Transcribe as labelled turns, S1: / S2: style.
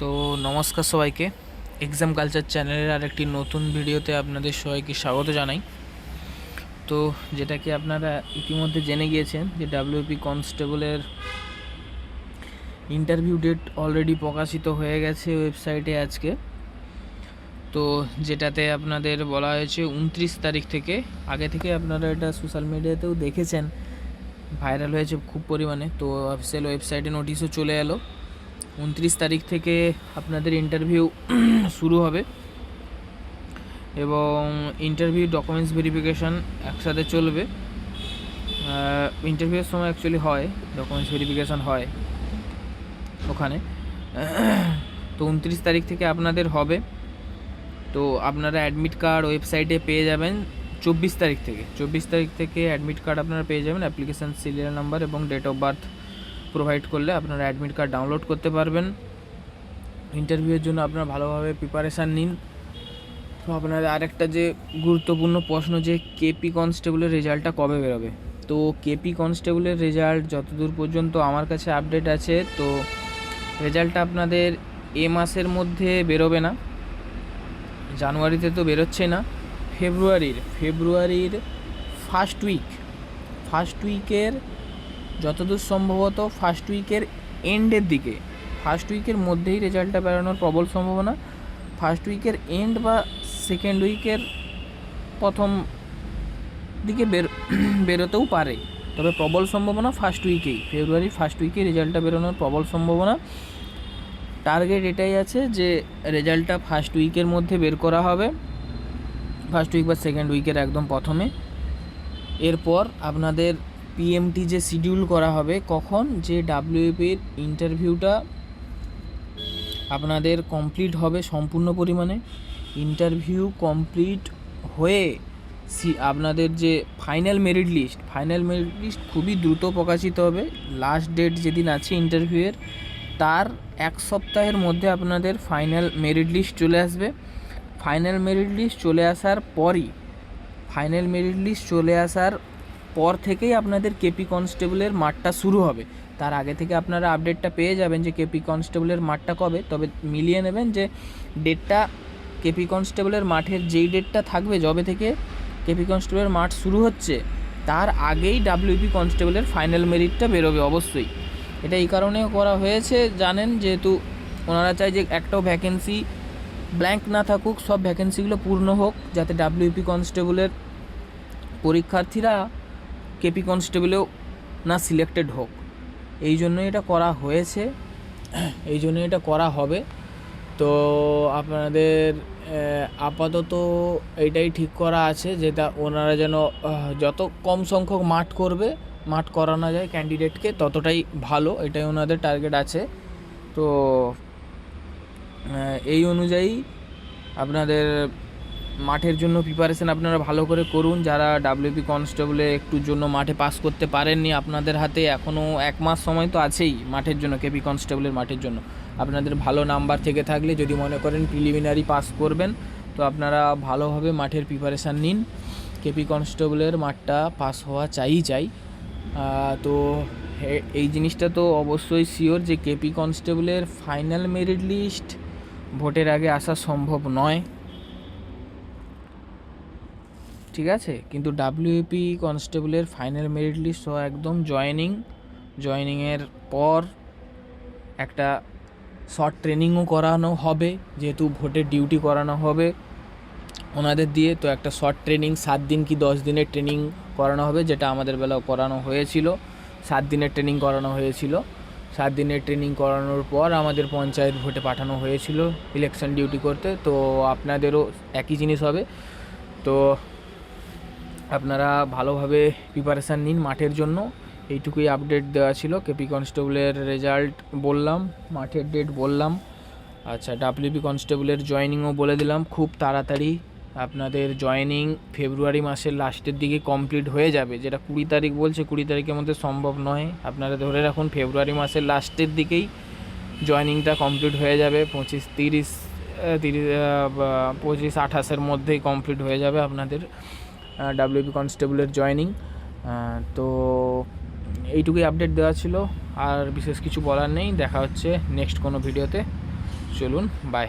S1: তো নমস্কার সবাইকে, এক্সাম কালচার চ্যানেলের আরেকটি নতুন ভিডিওতে আপনাদের সবাইকে স্বাগত জানাই। তো যেটা কি আপনারা ইতিমধ্যে জেনে গিয়েছেন যে ডাব্লিউপি কনস্টেবলের ইন্টারভিউ ডেট অলরেডি প্রকাশিত হয়ে গেছে ওয়েবসাইটে আজকে। তো যেটাতে আপনাদের বলা হয়েছে 29 তারিখ থেকে, আগে থেকে আপনারা এটা সোশ্যাল মিডিয়াতেও দেখেছেন, ভাইরাল হয়েছে খুব পরিমাণে। তো অফিসিয়াল ওয়েবসাইটে নোটিশও চলে এলো 29 তারিখ থেকে আপনাদের ইন্টারভিউ শুরু হবে এবং ইন্টারভিউ ডকুমেন্টস ভেরিফিকেশান একসাথে চলবে। ইন্টারভিউয়ের সময় অ্যাকচুয়ালি হয় ডকুমেন্টস ভেরিফিকেশান হয় ওখানে। তো 29 তারিখ থেকে আপনাদের হবে। তো আপনারা অ্যাডমিট কার্ড ওয়েবসাইটে পেয়ে যাবেন 24 তারিখ থেকে অ্যাডমিট কার্ড আপনারা পেয়ে যাবেন। অ্যাপ্লিকেশান সিরিয়াল নাম্বার এবং ডেট অফ বার্থ প্রোভাইড করলে আপনারা অ্যাডমিট কার্ড ডাউনলোড করতে পারবেন। ইন্টারভিউয়ের জন্য আপনারা ভালোভাবে প্রিপারেশান নিন। তো আপনাদের আরেকটা যে গুরুত্বপূর্ণ প্রশ্ন, যে কেপি কনস্টেবলের রেজাল্টটা কবে বেরোবে। তো কেপি কনস্টেবলের রেজাল্ট যতদূর পর্যন্ত আমার কাছে আপডেট আছে, তো রেজাল্টটা আপনাদের এ মাসের মধ্যে বেরোবে না, জানুয়ারিতে তো বেরোচ্ছে না, ফেব্রুয়ারির ফার্স্ট উইকের যতদূর সম্ভবত ফার্স্ট উইকের এন্ডের দিকে, ফার্স্ট উইকের মধ্যেই রেজাল্টটা বেরোনোর প্রবল সম্ভাবনা। ফার্স্ট উইকের এন্ড বা সেকেন্ড উইকের প্রথম দিকে বেরোতেও পারে, তবে প্রবল সম্ভাবনা ফেব্রুয়ারির ফার্স্ট উইকেই রেজাল্টটা বেরোনোর প্রবল সম্ভাবনা। টার্গেট এটাই আছে যে রেজাল্টটা ফার্স্ট উইকের মধ্যে বের করা হবে, ফার্স্ট উইক বা সেকেন্ড উইকের একদম প্রথমে। এরপর আপনাদের পিএমটি যে শিডিউল করা হবে কখন, যে ডাব্লিউপির ইন্টারভিউটা আপনাদের কমপ্লিট হবে সম্পূর্ণ পরিমাণে। ইন্টারভিউ কমপ্লিট হয়ে আপনাদের যে ফাইনাল মেরিট লিস্ট খুবই দ্রুত প্রকাশিত হবে। লাস্ট ডেট যেদিন আছে ইন্টারভিউয়ের তার এক সপ্তাহের মধ্যে আপনাদের ফাইনাল মেরিট লিস্ট চলে আসবে। ফাইনাল মেরিট লিস্ট চলে আসার পর থেকেই আপনাদের কেপি কনস্টেবলের মাঠটা শুরু হবে। তার আগে থেকে আপনারা আপডেটটা পেয়ে যাবেন যে কেপি কনস্টেবলের মাঠটা কবে, তবে মিলিয়ে নেবেন যে ডেটটা কেপি কনস্টেবলের মাঠের যেই ডেটটা থাকবে, যবে থেকে কেপি কনস্টেবলের মাঠ শুরু হচ্ছে তার আগেই ডাব্লিউপি কনস্টেবলের ফাইনাল মেরিটটা বেরোবে অবশ্যই। এটা এই কারণেও করা হয়েছে জানেন, যেহেতু ওনারা চায় যে একটাও ভ্যাকেন্সি ব্ল্যাঙ্ক না থাকুক, সব ভ্যাকেন্সিগুলো পূর্ণ হোক, যাতে ডাব্লিউপি কনস্টেবলের পরীক্ষার্থীরা কেপি কনস্টেবলেও না সিলেক্টেড হোক। এই জন্যই এটা করা হয়েছে, এই জন্যই এটা করা হবে। তো আপনাদের আপাতত এইটাই ঠিক করা আছে, যেটা ওনারা যেন যত কম সংখ্যক মাঠ করানো যায় ক্যান্ডিডেটকে ততটাই ভালো, এটাই ওনাদের টার্গেট আছে। তো এই অনুযায়ী আপনাদের মাঠের জন্য প্রিপারেশন আপনারা ভালো করে করুন। যারা ডাব্লিউপি কনস্টেবলে একটুর জন্য মাঠে পাস করতে পারেননি, আপনাদের হাতে এখনও 1 মাস সময় তো আছেই মাঠের জন্য, কেপি কনস্টেবলের মাঠের জন্য। আপনাদের ভালো নাম্বার থেকে থাকলে, যদি মনে করেন প্রিলিমিনারি পাস করবেন, তো আপনারা ভালোভাবে মাঠের প্রিপারেশান নিন। কেপি কনস্টেবলের মাঠটা পাস হওয়া চাই। তো এই জিনিসটা তো অবশ্যই শিওর যে কেপি কনস্টেবলের ফাইনাল মেরিট লিস্ট ভোটের আগে আসা সম্ভব নয়, ঠিক আছে। কিন্তু ডাব্লিউপি কনস্টেবলের ফাইনাল মেরিট লিস্ট একদম জয়েনিংয়ের পর একটা শর্ট ট্রেনিংও করানো হবে, যেহেতু ভোটের ডিউটি করানো হবে ওনাদের দিয়ে। তো একটা শর্ট ট্রেনিং 7 দিন কি 10 দিনের ট্রেনিং করানো হবে, যেটা আমাদের বেলাও করানো হয়েছিল। 7 দিনের ট্রেনিং করানো হয়েছিল। 7 দিনের ট্রেনিং করানোর পর আমাদের পঞ্চায়েত ভোটে পাঠানো হয়েছিল ইলেকশন ডিউটি করতে। তো আপনাদেরও একই জিনিস হবে। তো আপনারা ভালোভাবে প্রিপারেশান নিন মাঠের জন্য। এইটুকুই আপডেট দেওয়া ছিল। কেপি কনস্টেবলের রেজাল্ট বললাম, মাঠের ডেট বললাম। আচ্ছা, ডাব্লিউপি কনস্টেবলের জয়েনিংও বলে দিলাম। খুব তাড়াতাড়ি আপনাদের জয়েনিং ফেব্রুয়ারি মাসের লাস্টের দিকে কমপ্লিট হয়ে যাবে, যেটা 20 তারিখ বলছে, 20 তারিখের মধ্যে সম্ভব নয়। আপনারা ধরে রাখুন ফেব্রুয়ারি মাসের লাস্টের দিকেই জয়েনিংটা কমপ্লিট হয়ে যাবে। 25-28-এর মধ্যেই কমপ্লিট হয়ে যাবে আপনাদের ডাব্লিউপি কনস্টেবলের জয়েনিং। তো এইটুকুই আপডেট দেওয়া ছিল, আর বিশেষ কিছু বলার নেই। দেখা হচ্ছে নেক্সট কোনো ভিডিওতে। চলুন, বাই।